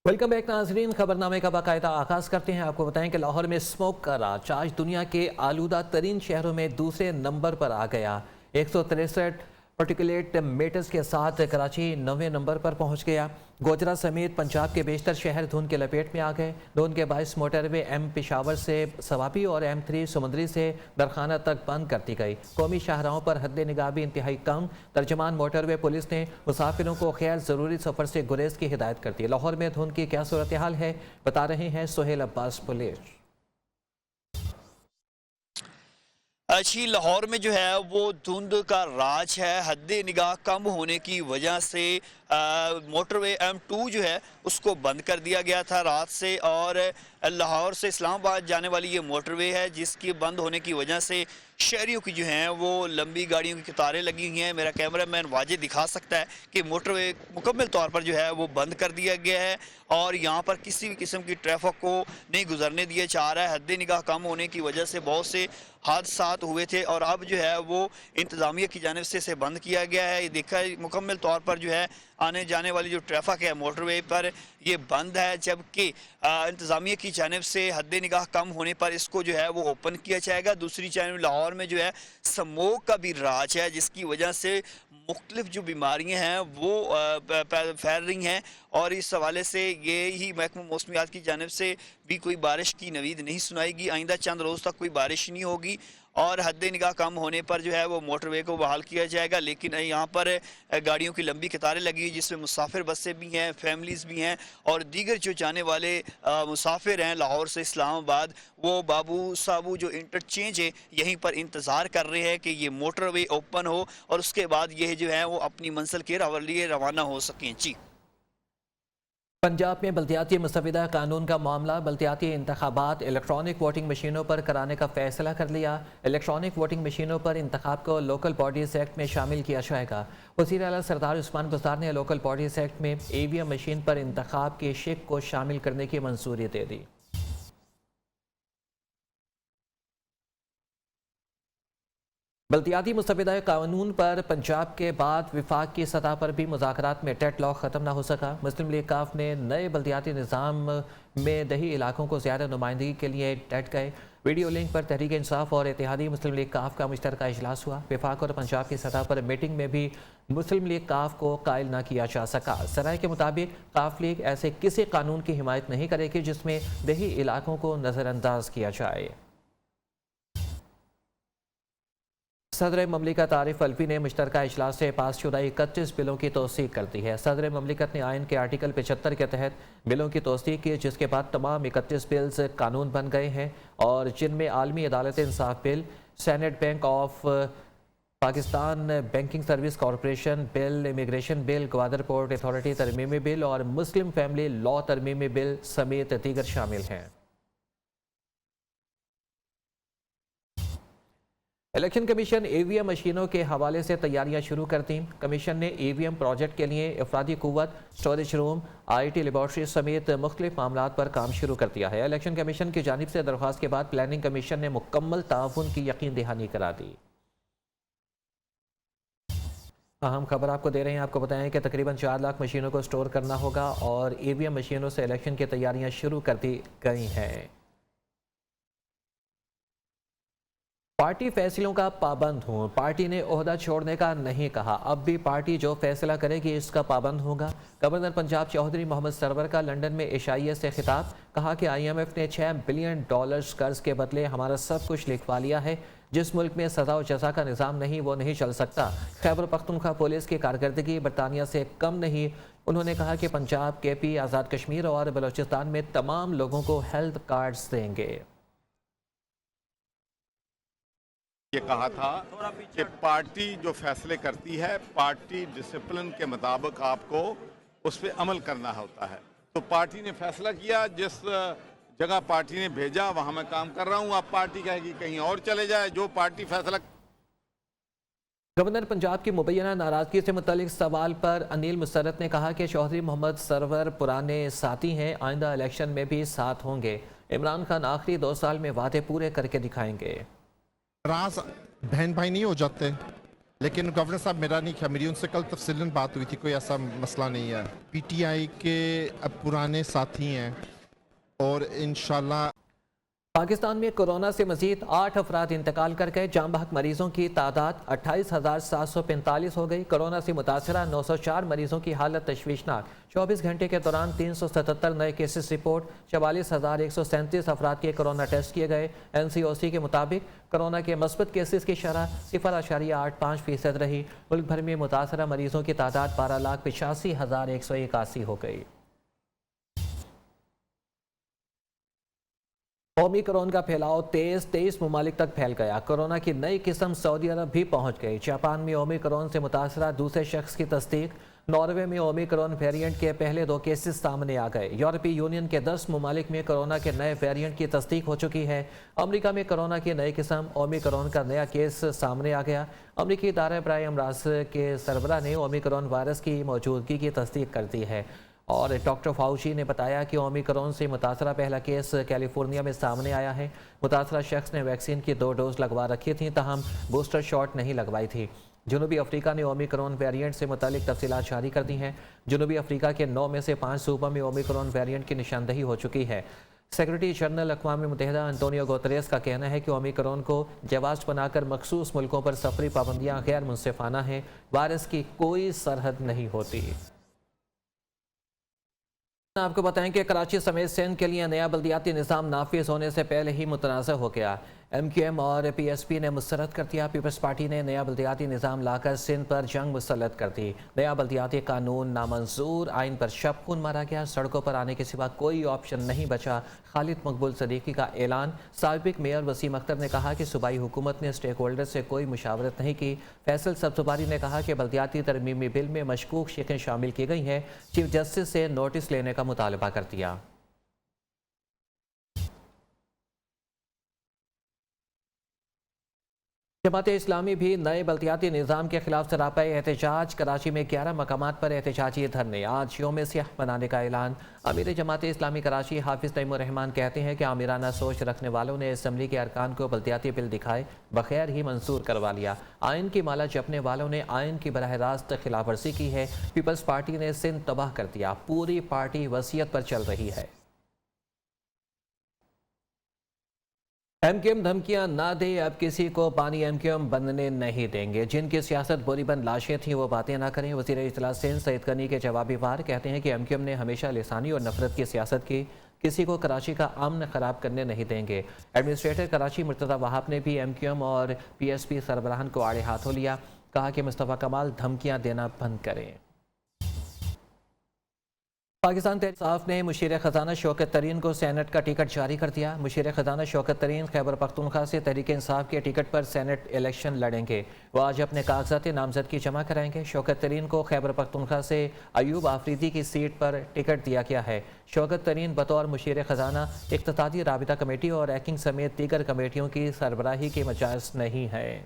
Welcome back नाजरीन। खबरनामे का बाकायदा आगाज़ करते हैं। आपको बताएं कि लाहौर में स्मोक का राज आज दुनिया के आलूदा तरीन शहरों में दूसरे नंबर पर आ गया। 163 पार्टिकुलेट मेटर्स के साथ कराची 9वें नंबर पर पहुंच गया। गोजरा समेत पंजाब के बेशतर शहर धुंध के लपेट में आ गए। धुंध के बायस मोटरवे एम पेशावर से सवाबी और M3 समुंदरी से दरखाना तक बंद कर दी गई। कौमी शाहराहों पर हद निगाह भी इंतहाई कम। तर्जमान मोटरवे पुलिस ने मुसाफिरों को खैर ज़रूरी सफ़र से गुरेज की हिदायत कर दी। लाहौर में धुंध की क्या सूरत हाल है, बता रहे हैं सोहेल अब्बास पुलिस। अच्छी लाहौर में जो है वो धुंध का राज है। हद निगाह कम होने की वजह से मोटरवे M2 जो है उसको बंद कर दिया गया था रात से, और लाहौर से इस्लामाबाद जाने वाली ये मोटरवे है जिसकी बंद होने की वजह से शहरियों की जो हैं वो लंबी गाड़ियों की कतारें लगी हुई हैं। मेरा कैमरा मैन वाजे दिखा सकता है कि मोटरवे मुकम्मल तौर पर जो है वो बंद कर दिया गया है और यहाँ पर किसी भी किस्म की ट्रैफिक को नहीं गुजरने दिया जा रहा है। हद निगाह कम होने की वजह से बहुत से हादसात हुए थे और अब जो है वो इंतज़ामिया की जानिब से इसे बंद किया गया है। ये देखा मुकम्मल तौर पर जो है आने जाने वाली जो ट्रैफिक है मोटरवे पर ये बंद है, जबकि इंतज़ामिया की जानिब से हद निगाह कम होने पर इसको जो है वो ओपन किया जाएगा। दूसरी जानब लाहौर में जो है स्मोक का भी राज है जिसकी वजह से मुख्तलिफ जो बीमारियाँ हैं वो फैल रही हैं, और इस हवाले से ये ही महकमा मौसमियात की जानिब से भी कोई बारिश की नवीद नहीं सुनाएगी। आइंदा चंद रोज़ तक कोई बारिश नहीं होगी और हद निगाह कम होने पर जो है वो मोटरवे को बहाल किया जाएगा। लेकिन यहाँ पर गाड़ियों की लंबी कतारें लगी जिसमें मुसाफिर बसें भी हैं, फैमिलीज़ भी हैं और दीगर जो जाने वाले मुसाफिर हैं लाहौर से इस्लामाबाद, वो बाबू साबू जो इंटरचेंज है यहीं पर इंतज़ार कर रहे हैं कि ये मोटरवे ओपन हो और उसके बाद ये जो है वो अपनी मंजिल के लिए रवाना हो सकें। जी, पंजाब में बल्दियाती मुसविदा कानून का मामला। बल्दियाती इंतखाबात इलेक्ट्रॉनिक वोटिंग मशीनों पर कराने का फैसला कर लिया। इलेक्ट्रॉनिक वोटिंग मशीनों पर इंतखाब को लोकल बॉडीज़ एक्ट में शामिल किया जाएगा। वज़ीर आला सरदार उस्मान बुज़दार ने लोकल बॉडीज़ एक्ट में EVM मशीन पर इंतखाब के शिक को शामिल करने की मंजूरी दे दी। बल्दियाती मुसविदा कानून पर पंजाब के बाद विफाक की सतह पर भी मुज़ाकरात में डेडलॉक ख़त्म न हो सका। मुस्लिम लीग काफ ने नए बल्दियाती निज़ाम में दही इलाकों को ज़्यादा नुमाइंदगी के लिए डट गए। वीडियो लिंक पर तहरीक इंसाफ और इत्तेहादी मुस्लिम लीग काफ का मुश्तरका इजलास हुआ। विफाक और पंजाब की सतह पर मीटिंग में भी मुस्लिम लीग काफ को कायल न किया जा सका। सराय के मुताबिक काफ लीग ऐसे किसी कानून की हिमायत नहीं करेगी जिसमें दही इलाकों को नज़रअंदाज किया जाए। सदर ममलिकत आरिफ अलवी ने मुश्तरका इजलास से पास शुदा 31 बिलों की तौसीक कर दी है। सदर ममलिकत ने आइन के आर्टिकल 75 के तहत बिलों की तौसीक की, जिसके बाद तमाम 31 बिल्स कानून बन गए हैं और जिनमें आलमी अदालत इंसाफ bill, senate bank of Pakistan banking service corporation bill, immigration bill, Gwadar port authority तरमीमी बिल और मुस्लिम फैमिली लॉ तरमीमी बिल समेत दीगर शामिल हैं। इलेक्शन कमीशन EVM मशीनों के हवाले से तैयारियां शुरू कर दी। कमीशन ने EVM प्रोजेक्ट के लिए अफरादी कुव्वत, स्टोरेज रूम, IT लेबॉर्ट्री समेत मुख्तलिफ मामलात पर काम शुरू कर दिया है। इलेक्शन कमीशन की जानिब से दरख्वास्त के बाद प्लानिंग कमीशन ने मुकम्मल ताउन की यकीन दहानी करा दी। अहम खबर आपको दे रहे हैं। आपको बताएं कि तकरीबन 4 लाख मशीनों को स्टोर करना होगा और EVM मशीनों से इलेक्शन की तैयारियां शुरू कर दी गई हैं। पार्टी फैसलों का पाबंद हूँ। पार्टी ने ओहदा छोड़ने का नहीं कहा। अब भी पार्टी जो फैसला करेगी इसका पाबंद होगा। गवर्नर पंजाब चौधरी मोहम्मद सरवर का लंदन में एशिया से खिताब। कहा कि IMF ने $6 बिलियन कर्ज के बदले हमारा सब कुछ लिखवा लिया है। जिस मुल्क में सजा और जजा का निज़ाम नहीं वो नहीं चल सकता। खैबर पख्तूनख्वा पुलिस की कारकर्दगी बरतानिया से कम नहीं। उन्होंने कहा कि पंजाब, KP, आज़ाद कश्मीर और बलोचिस्तान में तमाम लोगों को हेल्थ कार्ड्स देंगे। ये कहा था कि पार्टी जो फैसले करती है, पार्टी डिसिप्लिन के मुताबिक आपको उस पर अमल करना होता है। तो पार्टी ने फैसला किया, जिस जगह पार्टी ने भेजा वहां मैं काम कर रहा हूं। अब पार्टी कहेगी कहीं और चले जाए, जो पार्टी फैसला। गवर्नर पंजाब की मुबैना नाराजगी से मुतल्लिक सवाल पर अनिल मुसर्रत ने कहा कि चौधरी मोहम्मद सरवर पुराने साथी हैं, आइंदा इलेक्शन में भी साथ होंगे। इमरान खान आखिरी 2 साल में वादे पूरे करके दिखाएंगे। राज बहन भाई नहीं हो जाते, لیکن گورنر صاحب میرا نہیں کیا، میری ان سے کل تفصیلاً بات ہوئی تھی، کوئی ایسا مسئلہ نہیں ہے. پی ٹی آئی کے اب پرانے ساتھی ہیں اور انشاءاللہ پاکستان میں کورونا سے مزید 8 افراد انتقال کر گئے. جاں بحق مریضوں کی تعداد 28,745 ہو گئی. کورونا سے متاثرہ 904 مریضوں کی حالت تشویشناک. 24 گھنٹے کے دوران 377 نئے کیسز رپورٹ. 44,137 افراد کے کورونا ٹیسٹ کیے گئے. NCOC کے مطابق کورونا کے مثبت کیسز کی شرح 0.85% رہی. ملک بھر میں متاثرہ مریضوں کی تعداد 12,85,181 ہو گئی. اومیکرون کا پھیلاؤ 23 ممالک تک پھیل گیا. کورونا کی نئی قسم سعودی عرب بھی پہنچ گئی. جاپان میں اومیکرون سے متاثرہ دوسرے شخص کی تصدیق. ناروے میں اومیکرون ویرینٹ کے پہلے 2 کیسز سامنے آ گئے. یورپی یونین کے 10 ممالک میں کورونا کے نئے ویرینٹ کی تصدیق ہو چکی ہے. امریکہ میں کورونا کی نئی قسم اومیکرون کا نیا کیس سامنے آ گیا. امریکی ادارہ برائے امراض کے سربراہ نے اومیکرون وائرس کی موجودگی کی تصدیق کر دی ہے. اور ڈاکٹر فاؤچی نے بتایا کہ اومیکرون سے متاثرہ پہلا کیس کیلیفورنیا میں سامنے آیا ہے. متاثرہ شخص نے ویکسین کی 2 ڈوز لگوا رکھی تھیں تاہم بوسٹر شاٹ نہیں لگوائی تھی. جنوبی افریقہ نے اومیکرون ویرینٹ سے متعلق تفصیلات جاری کر دی ہیں. جنوبی افریقہ کے 9 میں سے 5 صوبوں میں اومیکرون ویرینٹ کی نشاندہی ہو چکی ہے. سیکرٹری جنرل اقوام متحدہ انٹونیو گوتریس کا کہنا ہے کہ اومیکرون کو جواز بنا کر مخصوص ملکوں پر سفری پابندیاں غیر منصفانہ ہیں. وائرس کی کوئی سرحد نہیں ہوتی. آپ کو بتائیں کہ کراچی سمیت سندھ کے لیے نیا بلدیاتی نظام نافذ ہونے سے پہلے ہی متنازع ہو گیا. MQM اور PSP نے مسترد کر دیا. پیپلز پارٹی نے نیا بلدیاتی نظام لا کر سندھ پر جنگ مسلط کر دی. نیا بلدیاتی قانون نامنظور. آئین پر شب خون مارا گیا. سڑکوں پر آنے کے سوا کوئی آپشن نہیں بچا. خالد مقبول صدیقی کا اعلان. سابق میئر وسیم اختر نے کہا کہ صوبائی حکومت نے اسٹیک ہولڈر سے کوئی مشاورت نہیں کی. فیصل سبزواری نے کہا کہ بلدیاتی ترمیمی بل میں مشکوک شقیں شامل کی گئی ہیں. چیف جسٹس سے نوٹس لینے کا مطالبہ کر دیا. جماعت اسلامی بھی نئے بلدیاتی نظام کے خلاف سراپا احتجاج. کراچی میں 11 مقامات پر احتجاجی دھرنے. آج یوم سیاہ منانے کا اعلان. امیر جماعت اسلامی کراچی حافظ نعیم الرحمان کہتے ہیں کہ آمرانہ سوچ رکھنے والوں نے اسمبلی کے ارکان کو بلدیاتی بل دکھائے بغیر ہی منظور کروا لیا. آئین کی مالا جپنے والوں نے آئین کی براہ راست خلاف ورزی کی ہے. پیپلز پارٹی نے سندھ تباہ کر دیا. پوری پارٹی وصیت پر چل رہی ہے. MQM دھمکیاں نہ دے. اب کسی کو پانی MQM بننے نہیں دیں گے. جن کی سیاست بوری بند لاشیں تھیں وہ باتیں نہ کریں. وزیر اطلاع سندھ سعید غنی کے جوابی وار کہتے ہیں کہ MQM نے ہمیشہ لسانی اور نفرت کی سیاست کی. کسی کو کراچی کا امن خراب کرنے نہیں دیں گے. ایڈمنسٹریٹر کراچی مرتضی وہاب نے بھی MQM اور PSP سربراہان کو آڑے ہاتھوں لیا. کہا کہ مصطفیٰ کمال دھمکیاں دینا بند کریں. پاکستان تحریک انصاف نے مشیر خزانہ شوکت ترین کو سینٹ کا ٹکٹ جاری کر دیا. مشیر خزانہ شوکت ترین خیبر پختونخوا سے تحریک انصاف کے ٹکٹ پر سینٹ الیکشن لڑیں گے. وہ آج اپنے کاغذات نامزدگی جمع کرائیں گے. شوکت ترین کو خیبر پختونخوا سے ایوب آفریدی کی سیٹ پر ٹکٹ دیا گیا ہے. شوکت ترین بطور مشیر خزانہ اقتصادی رابطہ کمیٹی اور ایکنگ سمیت دیگر کمیٹیوں کی سربراہی کے مجاز نہیں ہے.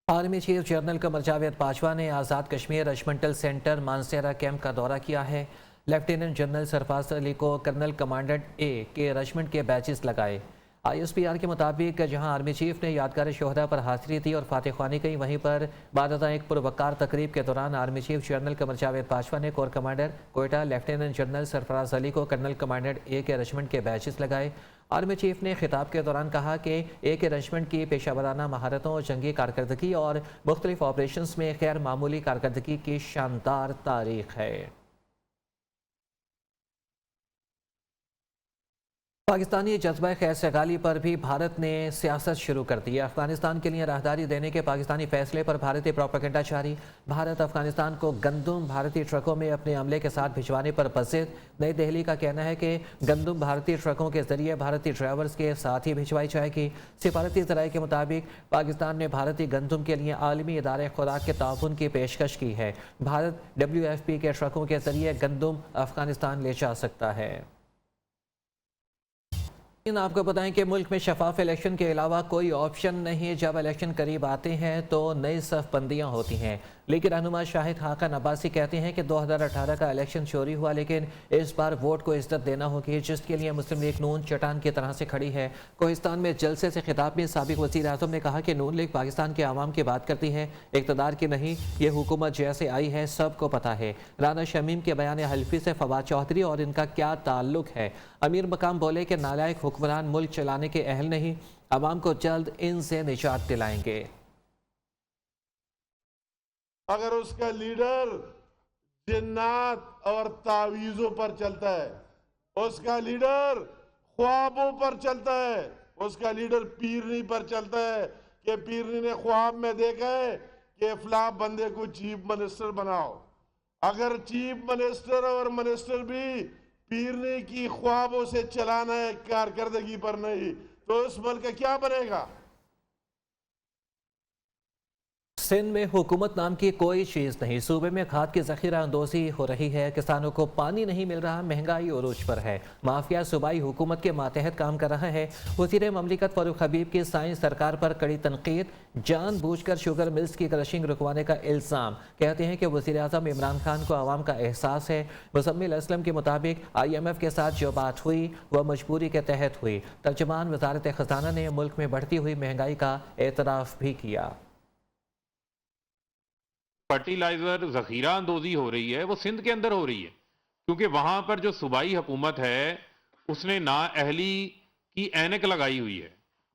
Army chief general Qamar Javed Bajwa نے آزاد کشمیر رجمنٹل سینٹر مانسیرا کیمپ کا دورہ کیا ہے. لیفٹیننٹ جنرل سرفراز علی کو کرنل کمانڈنٹ A کے رجمنٹ کے بیچز لگائے. ISPR کے مطابق جہاں آرمی چیف نے یادگار شہداء پر حاضری دی اور فاتح خوانی کی، وہیں پر بعد ازاں ایک پروقار تقریب کے دوران army chief general Qamar Javed Bajwa نے corps commander Quetta lieutenant general Sarfraz Ali کو کرنل کمانڈنٹ A کے رجمنٹ کے بیچز لگائے. آرمی چیف نے خطاب کے دوران کہا کہ ایک رجمنٹ کی پیشہ ورانہ مہارتوں، جنگی کارکردگی اور مختلف آپریشنز میں غیر معمولی کارکردگی کی شاندار تاریخ ہے. پاکستانی جذبہ خیر سگالی پر بھی بھارت نے سیاست شروع کر دی ہے. افغانستان کے لیے راہداری دینے کے پاکستانی فیصلے پر بھارتی پروپیگنڈا جاری. بھارت افغانستان کو گندم بھارتی ٹرکوں میں اپنے عملے کے ساتھ بھجوانے پر بضد. نئی دہلی کا کہنا ہے کہ گندم بھارتی ٹرکوں کے ذریعے بھارتی ڈرائیورز کے ساتھ ہی بھجوائی جائے گی. سفارتی ذرائع کے مطابق پاکستان نے بھارتی گندم کے لیے عالمی ادارے خوراک کے تعاون کی پیشکش کی ہے. بھارت WFP کے ٹرکوں کے ذریعے گندم افغانستان لے جا سکتا ہے. آپ کو بتائیں کہ ملک میں شفاف الیکشن کے علاوہ کوئی آپشن نہیں. جب الیکشن قریب آتے ہیں تو نئی صف بندیاں ہوتی ہیں. लेकिन रहनुमा शाहिद हाकन अब्बासी कहते हैं कि 2018 का इलेक्शन चोरी हुआ, लेकिन इस बार वोट को इज्जत देना होगी, जिसके लिए मुस्लिम लीग नून चट्टान की तरह से खड़ी है। कोहिस्तान में जलसे से खिताब में साबिक वज़ीर आज़म ने कहा कि नून लीग पाकिस्तान के आवाम की बात करती है, इक़्तिदार की नहीं। ये हुकूमत जैसे आई है सबको पता है। राना शमीम के बयान हल्फी से फवाद चौधरी और इनका क्या ताल्लुक है? अमीर मकाम बोले कि नालायक हुक्मरान मुल्क चलाने के अहल नहीं, आवाम को जल्द इनसे निजात दिलाएंगे। अगर उसका लीडर जिन्नात और तावीज़ों पर चलता है, उसका लीडर ख्वाबों पर चलता है, उसका लीडर पीरनी पर चलता है कि पीरनी ने ख्वाब में देखा है कि फलां बंदे को चीफ मिनिस्टर बनाओ। अगर चीफ मिनिस्टर और मिनिस्टर भी पीरनी की ख्वाबों से चलाना है, कारकर्दगी पर नहीं, तो इस मुल्क का क्या बनेगा? सिंध में हुकूमत नाम की कोई चीज़ नहीं। सूबे में खाद की ज़ख़ीरा अंदोज़ी हो रही है, किसानों को पानी नहीं मिल रहा, महंगाई उरूज पर है। माफिया सूबाई हुकूमत के मातहत काम कर रहा है। वज़ीर ममलिकत फ़ारूक हबीब की साइंस सरकार पर कड़ी तनकीद, जानबूझकर शुगर मिल्स की क्रशिंग रुकवाने का इल्ज़ाम। कहते हैं कि वज़ीर आज़म इमरान खान को आवाम का एहसास है। मुज़म्मिल असलम के मुताबिक IMF के साथ जो बात हुई वह मजबूरी के तहत हुई। तर्जुमान वज़ारत ख़ज़ाना ने मुल्क में बढ़ती हुई महंगाई का एतराफ़ भी किया। फर्टिलाइजर ज़ख़ीरा अंदोज़ी हो रही है वो सिंध के अंदर हो रही है, क्योंकि वहां पर जो सूबाई हुकूमत है उसने नाअहली की ऐनक लगाई हुई है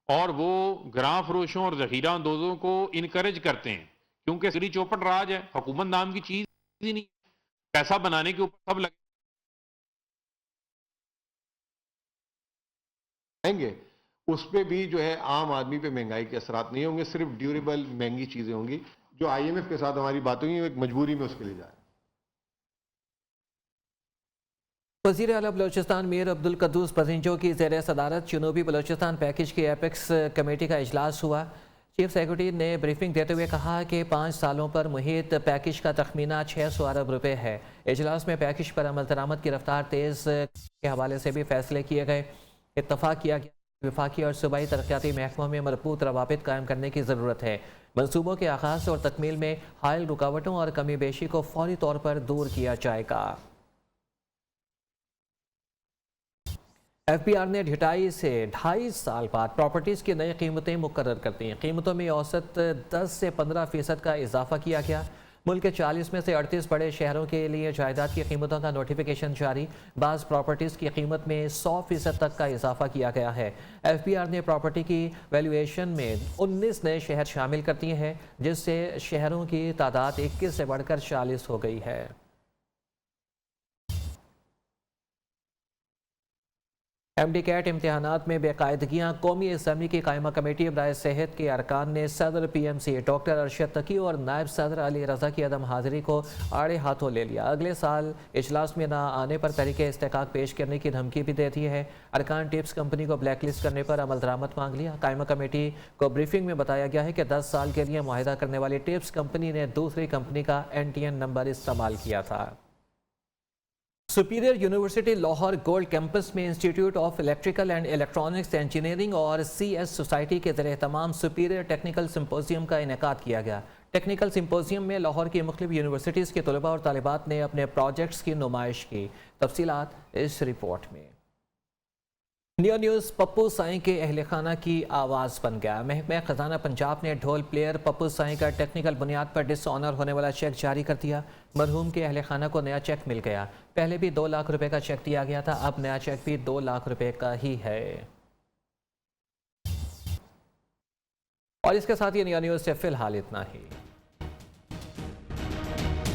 और वो ग्रां फरोशों और ज़ख़ीरा अंदोज़ों को इनकरेज करते हैं, क्योंकि सिरी चौपट राज है, हुकूमत नाम की चीज ही नहीं, पैसा बनाने के ऊपर सब लगेंगे। उस पे भी जो है आम आदमी पे महंगाई के असरात नहीं होंगे, सिर्फ ड्यूरेबल महंगी चीजें होंगी। जो IMF के साथ हमारी बात हुई एक मजबूरी में उसके लिए जाए। वज़ीर आला बलोचिस्तान मीर अब्दुल कद्दूस पजिंजो की ज़ेर सदारत जनूबी बलोचिस्तान पैकेज की एपेक्स कमेटी का इजलास हुआ। चीफ सेक्रेटरी ने ब्रीफिंग देते हुए कहा कि 5 सालों पर मुहित पैकेज का तखमीना 600 अरब रुपए है। इजलास में पैकेज पर अमल दरामद की रफ्तार तेज़ के हवाले से भी फैसले किए गए। इत्तफाक किया गया वफाकी और सूबाई तरक्याती महकमों में मरबूत रवाबित कायम करने की ज़रूरत है। मनसूबों के आगाज़ और तकमील में हायल रुकावटों और कमी बेशी को फौरी तौर पर दूर किया जाएगा। FBR ने ढिटाई से 2.5 साल बाद प्रॉपर्टीज़ की नई कीमतें मुकर्रर कर दी। कीमतों में औसत 10 से 15% का इजाफा किया गया। मुल्क के 40 में से 38 बड़े शहरों के लिए जायदाद की कीमतों का नोटिफिकेशन जारी। बाज़ प्रॉपर्टीज़ की कीमत में 100% तक का इजाफा किया गया है। FBR ने प्रॉपर्टी की वैल्यूएशन में 19 नए शहर शामिल कर दिए हैं, जिससे शहरों की तादाद 21 से बढ़कर 40 हो गई है। MD कैट इम्तिहानात में बेकायदगियाँ, कौमी असम्बली की कायमा कमेटी बराए सेहत के अरकान ने सदर PMC डॉक्टर अरशद तकी और नायब सदर अली रज़ा की अदम हाजिरी को आड़े हाथों ले लिया। अगले साल इजलास में ना आने पर तरीके इस्तेकाक पेश करने की धमकी भी दे दी है। अरकान टिप्स कंपनी को ब्लैक लिस्ट करने पर अमल दरामद मांग लिया। कायमा कमेटी को ब्रीफिंग में बताया गया है कि 10 साल के लिए मुआहिदा करने वाली टिप्स कंपनी ने दूसरी कंपनी का NTN नंबर इस्तेमाल किया था। Superior university Lahore gold campus में institute of electrical and electronics engineering और CS सोसाइटी के ज़रिए तमाम सुपीरियर टेक्निकल सिंपोजियम का इनेकाद किया गया। टेक्निकल सिंपोजियम में लाहौर की मुख्तलिफ यूनिवर्सिटीज़ के तलबा और तालिबात ने अपने प्रोजेक्ट्स की नुमाइश की। तफसीलात इस रिपोर्ट में। नियो न्यूज़ पप्पू साईं के अहल खाना की आवाज़ बन गया। महकमा खजाना पंजाब ने ढोल प्लेयर पप्पू साईं का टेक्निकल बुनियाद पर डिसऑनर होने वाला चेक जारी कर दिया। मरहूम के अहल खाना को नया चेक मिल गया। पहले भी 2 लाख रुपए का चेक दिया गया था, अब नया चेक भी 2 लाख रुपए का ही है। और इसके साथ ये नियो न्यूज़ से फिलहाल इतना ही।